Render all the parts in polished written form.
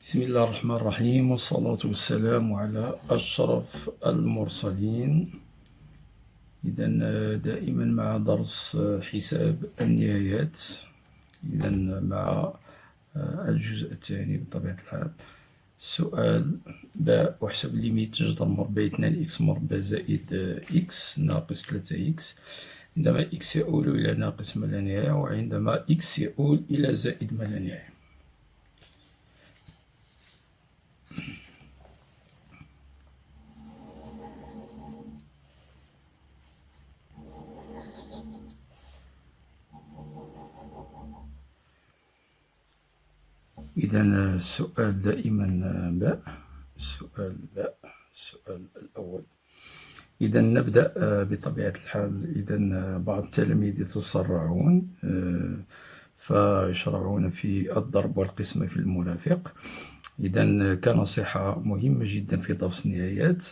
بسم الله الرحمن الرحيم، والصلاة والسلام على أشرف المرسلين. إذا دائما مع درس حساب النهايات، إذا مع الجزء الثاني بطبيعة الحال. السؤال باء: احسب ليميت جذر مربع 2 إكس مربع زائد إكس ناقص 3 إكس عندما إكس يؤول إلى ناقص ما لا نهاية وعندما إكس يؤول إلى زائد ما لا نهاية. إذا السؤال دائما باء. السؤال الأول. إذا نبدأ بطبيعة الحال. إذا بعض التلاميذ يتسرعون فيشرعون في الضرب والقسمة في المرافق. إذا كنصيحة مهمة جدا في درس النهايات،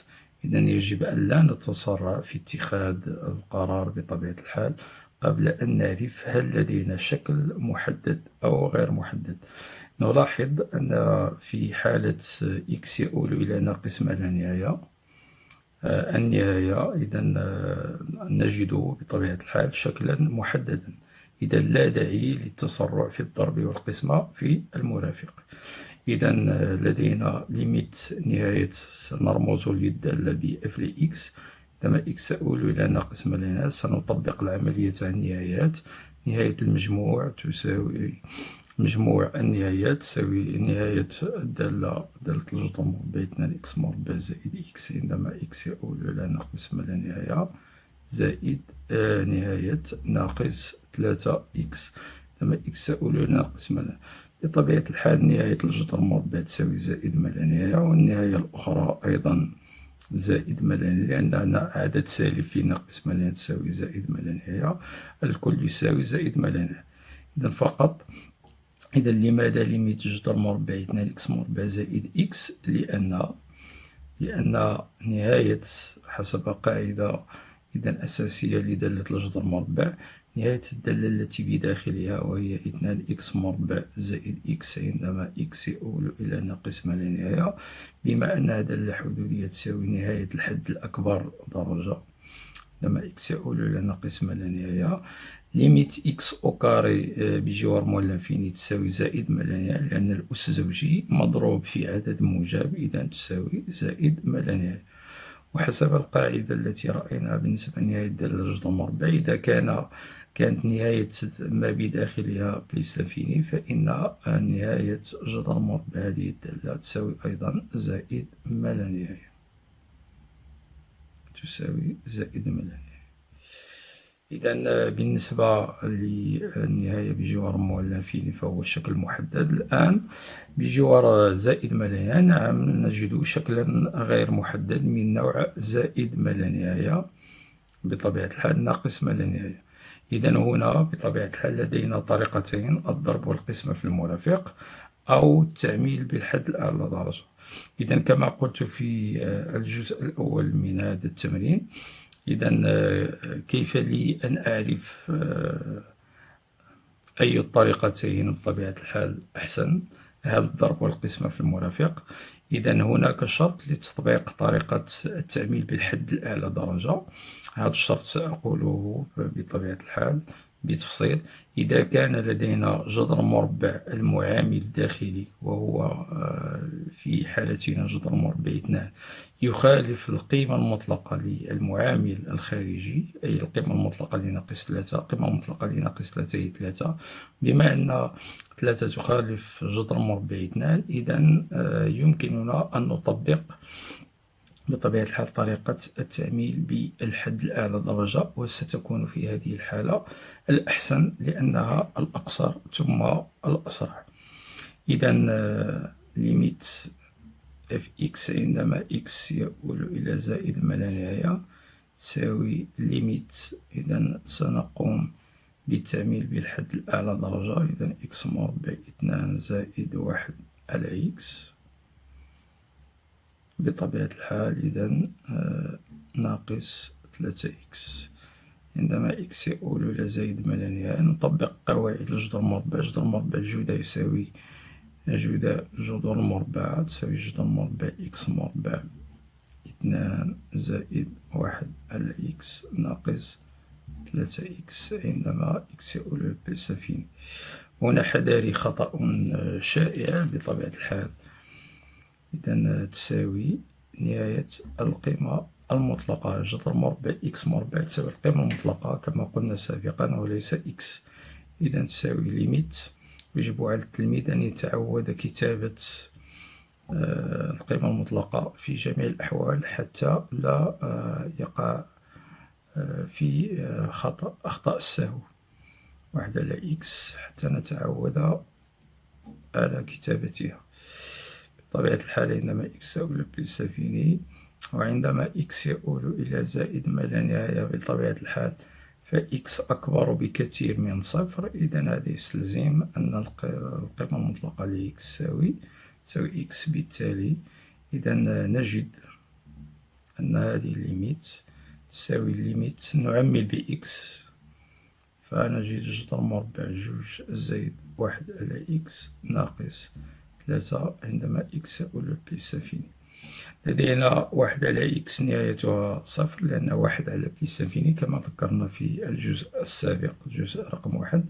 إذا يجب أن لا نتسرع في اتخاذ القرار بطبيعة الحال قبل أن نعرف هل لدينا شكل محدد أو غير محدد. نلاحظ أن في حالة إكس يؤول إلى ناقص ما لا نهاية النهاية، إذا نجد بطبيعة الحال شكلا محددا. إذا لا داعي للتسرع في الضرب والقسمة في المرافق. إذا لدينا ليميت نهاية سنرمز للدالة ب f لإكس. عندما إكس يؤول إلى ناقص ما لا نهاية سنطبق العملية على النهايات. نهاية المجموع تساوي مجموع النهايات تساوي نهاية دالة الجذر مربع 2 إكس مربع زائد إكس عندما إكس يؤول إلى ناقص ما لا نهاية زائد نهاية ناقص 3 إكس عندما إكس يؤول إلى ناقص ما لا نهاية. بطبيعة الحال نهاية الجذر مربع تساوي زائد ما لا نهاية، والنهاية الأخرى أيضا زائد ما لا نهاية، لأن عندنا عدد سالب في ناقص ما لا نهاية تساوي زائد ما لا نهاية، الكل يساوي زائد ما لا نهاية. إذا فقط إذا لماذا ليميت جذر مربع 2 إكس مربع زائد إكس؟ لأن نهاية حسب قاعدة إذا أساسية لدالة الجذر مربع، نهاية الدالة التي بداخلها وهي 2 إكس مربع زائد إكس عندما إكس يؤول إلى ناقص ما لا نهاية، بما أنها دالة حدودية تساوي نهاية الحد الأكبر درجة عندما إكس يؤول إلى ناقص ما لا نهاية. ليميت إكس أو كاري بجوار موال لانفيني تساوي زائد ما لا نهاية، لأن الأس زوجي مضروب في عدد موجب إذا تساوي زائد ما لا نهاية. وحسب القاعدة التي رأيناها بالنسبة لنهاية دالة الجذر مربع، إذا كانت نهاية ما بداخلها بليس لانفيني فإن نهاية جذر مربع هذه الدالة تساوي أيضا زائد ما لا نهاية، تساوي زائد ما لا نهاية. إذا بالنسبة للنهاية بجوار موال لانفيني فهو شكل محدد. الآن بجوار زائد ما لا نهاية، نعم نجد شكلا غير محدد من نوع زائد ما لا نهاية بطبيعة الحال ناقص ما لا نهاية. إذا هنا بطبيعة الحال لدينا طريقتين: الضرب والقسمة في المرافق أو التعميل بالحد الأعلى درجة. إذا كما قلت في الجزء الأول من هذا التمرين، إذا كيف لي أن أعرف أي الطريقتين بطبيعة الحال أحسن، هل الضرب والقسمة في المرافق؟ إذا هناك شرط لتطبيق طريقة التعميل بالحد الأعلى درجة. هذا الشرط سأقوله بطبيعة الحال بتفصيل. إذا كان لدينا جذر مربع المعامل داخلي وهو في حالتنا جذر مربع 2 يخالف القيمة المطلقة للمعامل الخارجي، أي القيمة المطلقة لناقص 3، القيمة المطلقة لناقص 3 هي 3. بما أن 3 تخالف جذر مربع 2، إذا يمكننا أن نطبق بطبيعة الحال طريقة التعميل بالحد الأعلى درجة، وستكون في هذه الحالة الأحسن لأنها الأقصر ثم الأسرع. إذا ليميت اف إكس عندما إكس يؤول إلى زائد ما لا نهاية تساوي ليميت. إذا سنقوم بالتعميل بالحد الأعلى درجة. إذا إكس مربع 2 زائد 1 على إكس بطبيعة الحال إذا ناقص 3 إكس عندما إكس يؤول إلى زائد ما لا نهاية. نطبق قواعد الجذر مربع. جذر مربع الجودة يساوي نجد جذور المربع تساوي جذر مربع إكس مربع 2 زائد 1 على إكس ناقص 3 إكس عندما إكس يؤول بالسفينة. هنا حذاري خطأ شائع بطبيعة الحال. إذا تساوي نهاية القيمة المطلقة، جذر مربع إكس مربع تساوي القيمة المطلقة كما قلنا سابقا وليس إكس. إذا تساوي ليميت. يجب على التلميذ أن يتعود كتابة القيمة المطلقة في جميع الأحوال حتى لا يقع في أخطاء السهو. 1 على إكس حتى نتعود على كتابتها. بطبيعة الحال عندما إكس يؤول بالسفينة وعندما إكس يؤول إلى زائد ما لا نهاية بطبيعة الحال فإكس أكبر بكثير من صفر. إذا هذا يستلزم أن القيمة المطلقة لإكس تساوي إكس. بالتالي إذا نجد أن هذه الليميت تساوي الليميت نعمل بإكس فنجد جذر مربع 2 زائد 1 على إكس ناقص 3 عندما إكس يؤول بالسفينة. لدينا 1 على إكس نهايتها صفر لأن 1 على بالسفينة كما ذكرنا في الجزء السابق الجزء رقم 1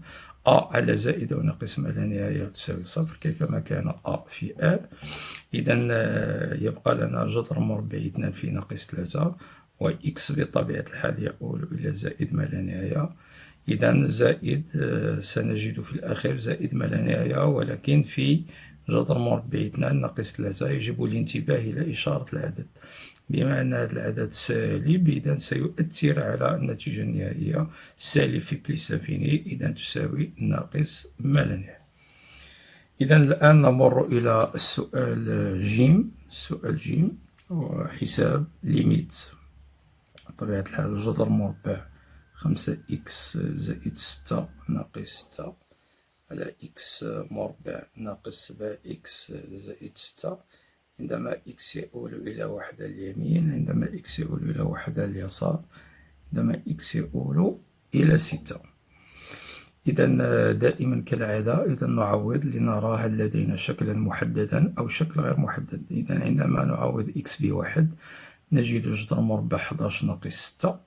على زائد وناقص ما لا نهاية تساوي صفر كيفما كان في إذا يبقى لنا جذر مربع 2 في ناقص 3 وإكس بطبيعة الحال يؤول إلى زائد ما لا نهاية. إذا زائد سنجد في الأخير زائد ما لا نهاية ولكن في جذر مربع 2 ناقص 3 يجب الانتباه إلى إشارة العدد بما أن هذا العدد سالب. إذا سيؤثر على النتيجة النهائية. سالب في بالسفينة إذا تساوي ناقص ما لا نهاية. إذا الآن نمر إلى السؤال جيم. السؤال جيم وحساب ليميت بطبيعة الحال جذر مربع 5 إكس زائد 6 ناقص 6 على إكس مربع ناقص 7 إكس زائد 6 عندما إكس يؤول إلى 1 على اليمين عندما إكس يؤول إلى 1 على اليسار عندما إكس يؤول إلى 6. إذا دائما كالعادة إذا نعوض لنرى هل لدينا شكلا محددا أو شكل غير محدد. إذا عندما نعوض إكس ب1 نجد جذر مربع 11 ناقص 6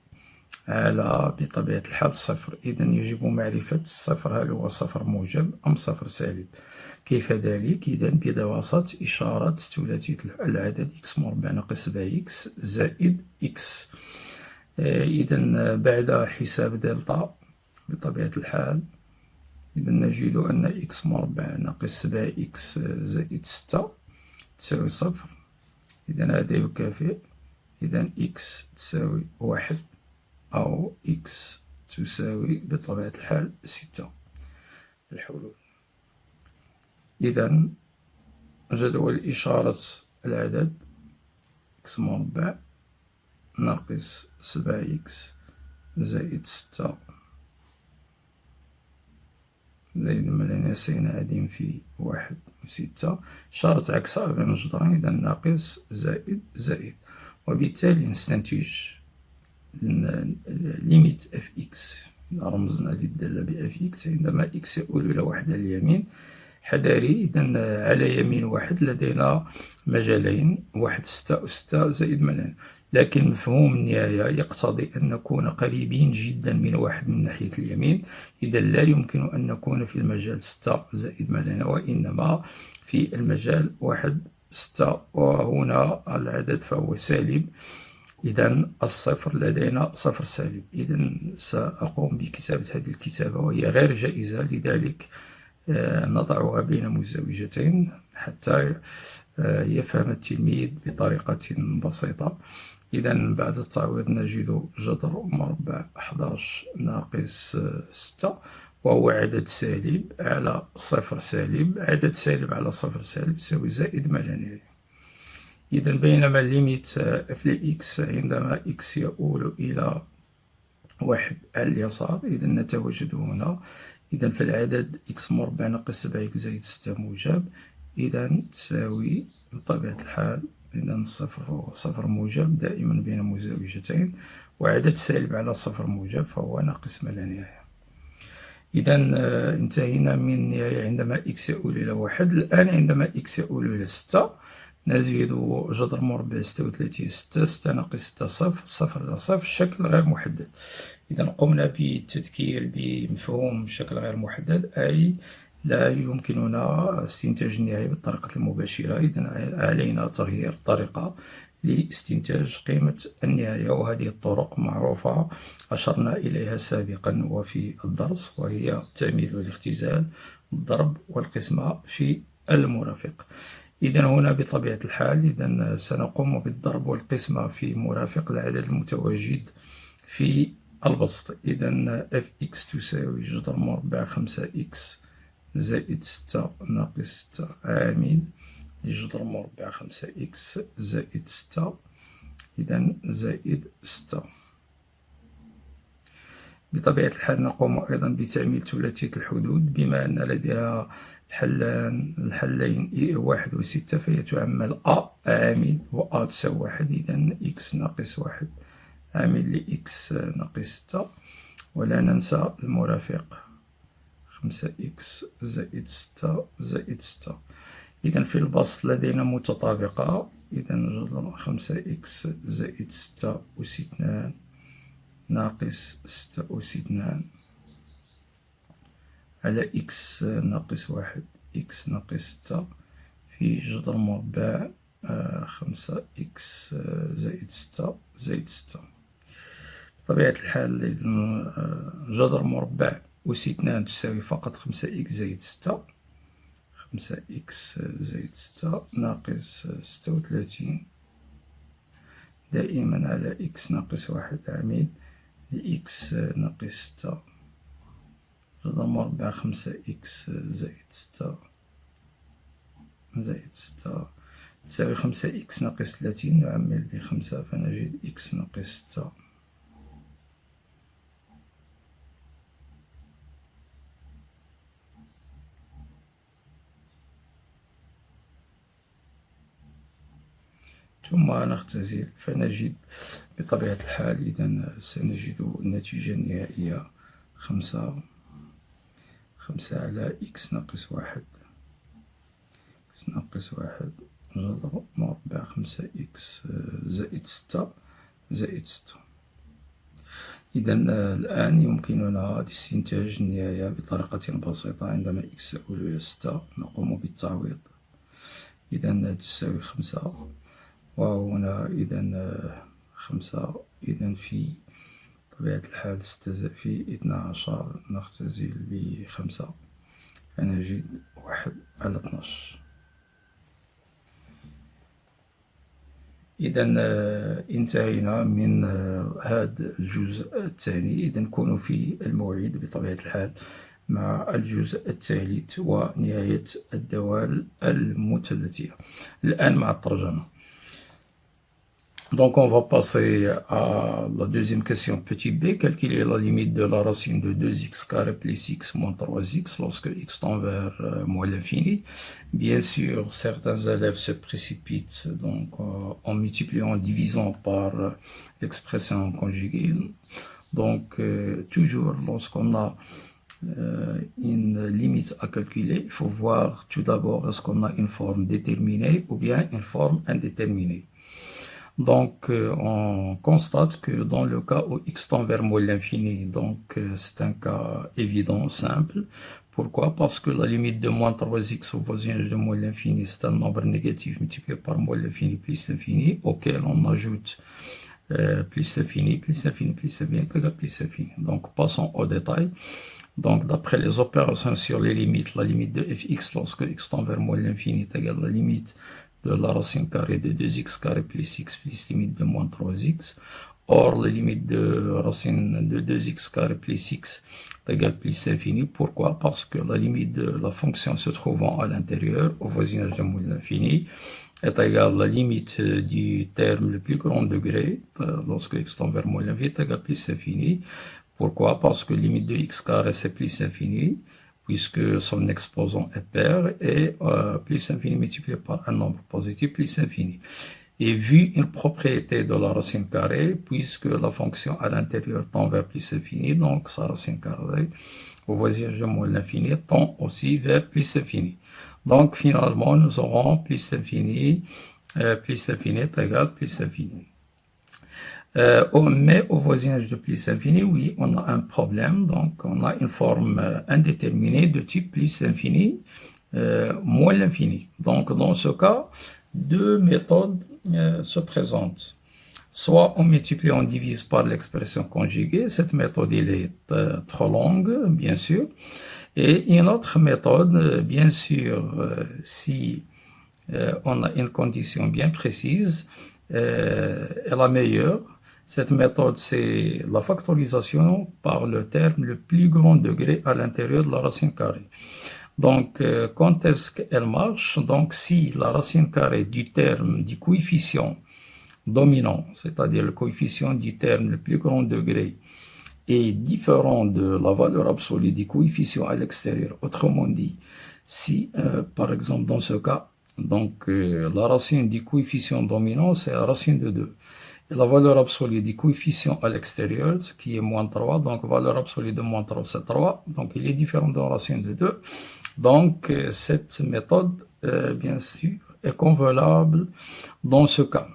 على بطبيعة الحال صفر. إذا يجب معرفة الصفر هل هو صفر موجب أم صفر سالب. كيف ذلك؟ إذا بواسطة إشارة ثلاثية العدد إكس مربع ناقص 7 إكس زائد إكس. إذا بعد حساب دلتا بطبيعة الحال إذا نجد أن إكس مربع ناقص 7 إكس زائد 6 تساوي صفر. إذا هذا يكافئ. إذا إكس تساوي 1 أو إكس تساوي بطبيعة الحال 6. الحلول. إذا جدول إشارة العدد إكس مربع ناقص 7 إكس زائد 6 زائد ما لا سينعدم في 1 و6 إشارة عكسها بين الجذرين. إذا ناقص زائد زائد وبالتالي نستنتج ليميت اف اكس رمزنا للدالة باف اكس عندما اكس يؤول إلى 1 على اليمين. حذاري. إذا على يمين 1 لدينا مجالين 1 6 و 6 زائد ملان لكن مفهوم النهاية يقتضي أن نكون قريبين جدا من 1 من ناحية اليمين. إذا لا يمكن أن نكون في المجال 6 زائد ملان وإنما في المجال 1 6 وهنا العدد فهو سالب. إذا الصفر لدينا صفر سالب. إذا سأقوم بكتابة هذه الكتابة وهي غير جائزة لذلك نضعها بين مزدوجتين حتى يفهم التلميذ بطريقة بسيطة. إذا بعد التعويض نجد جذر مربع 11 ناقص 6 وهو عدد سالب على صفر سالب. عدد سالب على صفر سالب يساوي زائد ما لا نهاية. إذا بينما ليميت اف لإكس عندما إكس يؤول إلى 1 على اليسار إذا نتواجد هنا. إذا فالعدد إكس مربع ناقص 7 إكس زائد 6 موجب. إذا تساوي بطبيعة الحال إذا الصفر فهو صفر موجب دائما بين مزدوجتين وعدد سالب على صفر موجب فهو ناقص ما لا نهاية. إذا انتهينا من النهاية عندما x يؤول إلى 1. الآن عندما x يؤول إلى 6 نزيد جذر مربع 36 6 6 ناقص 6 صفر صفر إلى صفر الشكل غير محدد. إذا قمنا بالتذكير بمفهوم الشكل غير محدد، أي لا يمكننا استنتاج النهاية بالطريقة المباشرة. إذا علينا تغيير الطريقة لاستنتاج قيمة النهاية، وهذه الطرق معروفة أشرنا إليها سابقا وفي الدرس، وهي التعميد والاختزال، الضرب والقسمة في المرافق. إذا هنا بطبيعة الحال إذا سنقوم بالضرب والقسمة في مرافق العدد المتواجد في البسط. إذا fx تساوي جذر مربع 5x زائد 6 ناقص 6 عامل لجذر مربع 5x زائد 6 إذا زائد 6. بطبيعة الحال نقوم أيضا بتعميل ثلاثية الحدود، بما أن لديها الحلين 1 و 6 فهي تعمل a عامل و a تساوي 1. إذا x ناقص 1 عامل ل x ناقص 6، ولا ننسى المرافق 5x زائد 6 زائد 6. إذا في البسط لدينا متطابقة. إذا جذر 5x زائد 6 أس 2 ناقص 6 أس 2 على x ناقص 1 x ناقص 6 في جذر مربع 5x زائد 6 زائد 6. بطبيعة الحال جذر مربع أس 2 تساوي فقط 5x زائد 6، 5x زائد 6 ناقص 36 دائما على x ناقص 1 عامل لx ناقص 6 جذر مربع 5x زائد 6 زائد 6 تساوي 5x ناقص 30 نعمل ب5 فنجد x ناقص 6. ثم نختزل فنجد بطبيعة الحال إذا سنجد النتيجة النهائية 5 على x ناقص 1 x ناقص 1 جذر مربع 5x زائد 6 زائد 6. إذا الآن يمكننا استنتاج النهاية بطريقة بسيطة. عندما x يؤول إلى 6 نقوم بالتعويض. إذا تساوي 5، وهنا إذا 5 إذا في طبيعة الحال 6 في 12 نختزل ب5 فنجد 1 على 12. إذا انتهينا من هذا الجزء الثاني. إذا نكون في الموعد بطبيعة الحال مع الجزء الثالث ونهاية الدوال المثلثية. الآن مع الترجمة. Donc on va passer à la deuxième question, petit b. Calculer la limite de la racine de 2x carré plus x moins 3x lorsque x tend vers moins l'infini. Bien sûr, certains élèves se précipitent donc en multipliant, en divisant par l'expression conjuguée. Donc toujours lorsqu'on a une limite à calculer, il faut voir tout d'abord est-ce qu'on a une forme déterminée ou bien une forme indéterminée. Donc, on constate que dans le cas où x tend vers moins l'infini, donc c'est un cas évident, simple. Pourquoi? Parce que la limite de moins 3x au voisinage de moins l'infini, c'est un nombre négatif multiplié par moins l'infini plus l'infini, auquel on ajoute plus l'infini, plus l'infini, plus l'infini, égale plus l'infini. Donc, passons au détail. Donc, d'après les opérations sur les limites, la limite de fx lorsque x tend vers moins l'infini est égale à la limite de la racine carrée de 2x carré plus x plus limite de moins 3x. Or, la limite de racine de 2x carré plus x est égale plus l'infini. Pourquoi? Parce que la limite de la fonction se trouvant à l'intérieur, au voisinage de moins l'infini, est égale à la limite du terme le plus grand degré, lorsque x tend vers moins l'infini, est égale plus l'infini. Pourquoi? Parce que la limite de x carré c'est plus l'infini, puisque son exposant est pair, et plus infini multiplié par un nombre positif plus infini. Et vu une propriété de la racine carrée, puisque la fonction à l'intérieur tend vers plus infini, donc sa racine carrée au voisinage de moins l'infini tend aussi vers plus infini. Donc finalement, nous aurons plus infini est égal plus infini. Mais au voisinage de plus infini, oui, on a un problème. Donc on a une forme indéterminée de type plus infini moins l'infini. Donc dans ce cas, deux méthodes se présentent. Soit on multiplie, on divise par l'expression conjuguée. Cette méthode, elle est trop longue, bien sûr. Et une autre méthode, bien sûr, si on a une condition bien précise, est la meilleure. Cette méthode, c'est la factorisation par le terme le plus grand degré à l'intérieur de la racine carrée. Donc, quand est-ce qu'elle marche? Donc, si la racine carrée du terme, du coefficient dominant, c'est-à-dire le coefficient du terme le plus grand degré, est différent de la valeur absolue du coefficient à l'extérieur. Autrement dit, si, par exemple, dans ce cas, donc la racine du coefficient dominant, c'est la racine de 2. Et la valeur absolue du coefficient à l'extérieur, ce qui est moins 3, donc valeur absolue de moins 3, c'est 3, donc il est différent de la racine de 2. Donc, cette méthode, bien sûr, est convenable dans ce cas.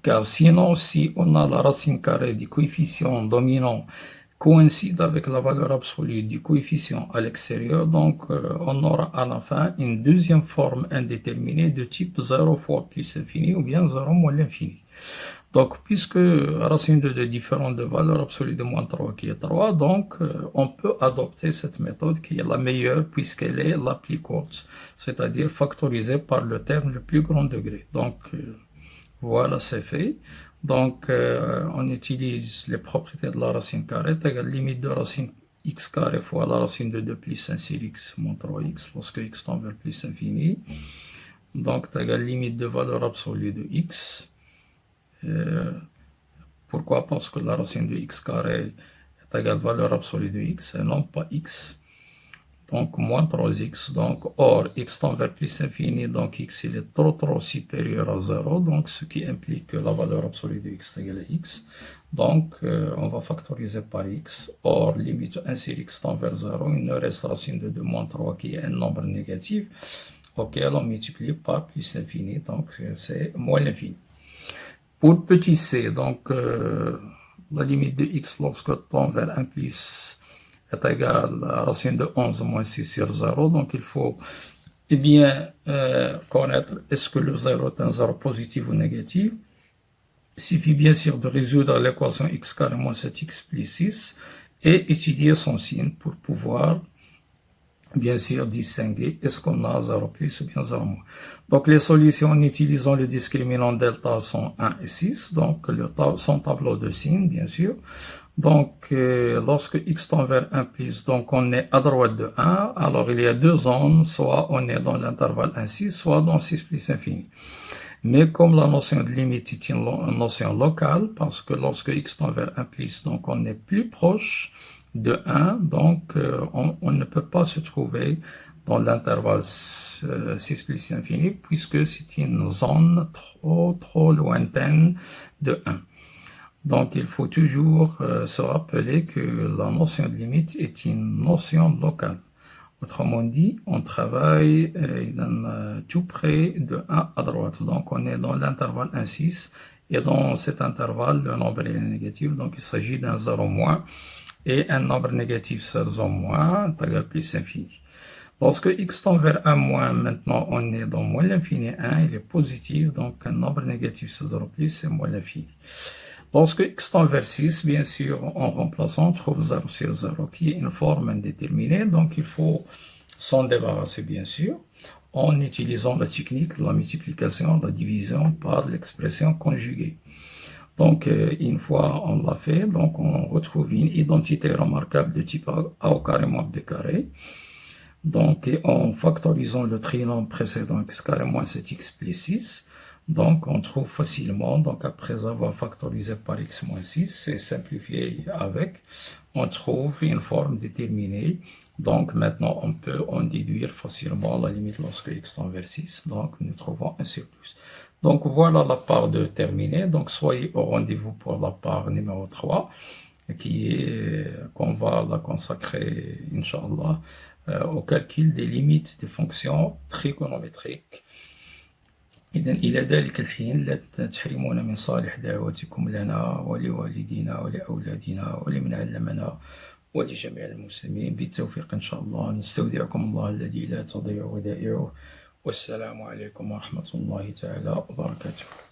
Car sinon, si on a la racine carrée du coefficient dominant coïncide avec la valeur absolue du coefficient à l'extérieur, donc on aura à la fin une deuxième forme indéterminée de type 0 fois plus infini ou bien 0 moins l'infini. Donc, puisque racine de 2 est différente de valeur absolue de moins 3 qui est 3, donc on peut adopter cette méthode qui est la meilleure puisqu'elle est la plus courte, c'est-à-dire factorisée par le terme le plus grand degré. Donc, voilà, c'est fait. Donc, on utilise les propriétés de la racine carrée, égale limite de racine x carré fois la racine de 2 plus 1 sur x moins 3x lorsque x tend vers plus infini. Donc, égale limite de valeur absolue de x. Pourquoi? Parce que la racine de x carré est égale valeur absolue de x et non pas x. Donc moins 3x, donc or x tend vers plus infini, donc x il est trop supérieur à 0, donc ce qui implique que la valeur absolue de x est égale à x. Donc on va factoriser par x, or limite 1 sur x tend vers 0, il ne reste racine de 2 moins 3 qui est un nombre négatif, auquel on multiplie par plus infini, donc c'est moins l'infini. Pour petit c, donc la limite de x lorsque tend vers 1 plus est égal à racine de 11 moins 6 sur 0, donc il faut bien connaître est-ce que le 0 est un 0 positif ou négatif. Il suffit bien sûr de résoudre l'équation x carré moins 7x plus 6 et étudier son signe pour pouvoir bien sûr distinguer est-ce qu'on a 0 plus ou bien 0 moins. Donc les solutions en utilisant le discriminant delta sont 1 et 6, donc son tableau de signes bien sûr. Donc, lorsque x tend vers 1 plus, donc on est à droite de 1, alors il y a deux zones, soit on est dans l'intervalle 1, 6, soit dans 6 plus infini. Mais comme la notion de limite est une notion locale, parce que lorsque x tend vers 1 plus, donc on est plus proche de 1, donc on ne peut pas se trouver dans l'intervalle 6 plus infini, puisque c'est une zone trop lointaine de 1. Donc, il faut toujours se rappeler que la notion de limite est une notion locale. Autrement dit, on travaille tout près de 1 à droite. Donc, on est dans l'intervalle 1,6 et dans cet intervalle, le nombre est négatif. Donc, il s'agit d'un 0 moins et un nombre négatif sur 0 moins est égal à plus infini. Lorsque x tend vers 1 moins, maintenant, on est dans moins l'infini 1, il est positif. Donc, un nombre négatif sur 0 plus, c'est moins l'infini. Lorsque x tend vers 6, bien sûr, en remplaçant, on trouve 0 sur 0, qui est une forme indéterminée. Donc, il faut s'en débarrasser, bien sûr, en utilisant la technique de la multiplication, la division par l'expression conjuguée. Donc, une fois on l'a fait, donc on retrouve une identité remarquable de type a au carré moins b carré. Donc, en factorisant le trinombre précédent x carré moins 7x plus 6, donc, on trouve facilement, donc après avoir factorisé par x moins 6, c'est simplifié avec, on trouve une forme déterminée. Donc, maintenant, on peut en déduire facilement la limite lorsque x tend vers 6. Donc, nous trouvons un sur plus. Donc, voilà la part 2 terminée. Donc, soyez au rendez-vous pour la part numéro 3. qu'on va la consacrer, Inch'Allah, au calcul des limites des fonctions trigonométriques. إذن إلى ذلك الحين لا تحرمونا من صالح دعواتكم لنا ولوالدينا ولأولادنا ولمن علمنا ولجميع المسلمين بالتوفيق إن شاء الله. نستودعكم الله الذي لا تضيع ودائعه، والسلام عليكم ورحمة الله تعالى وبركاته.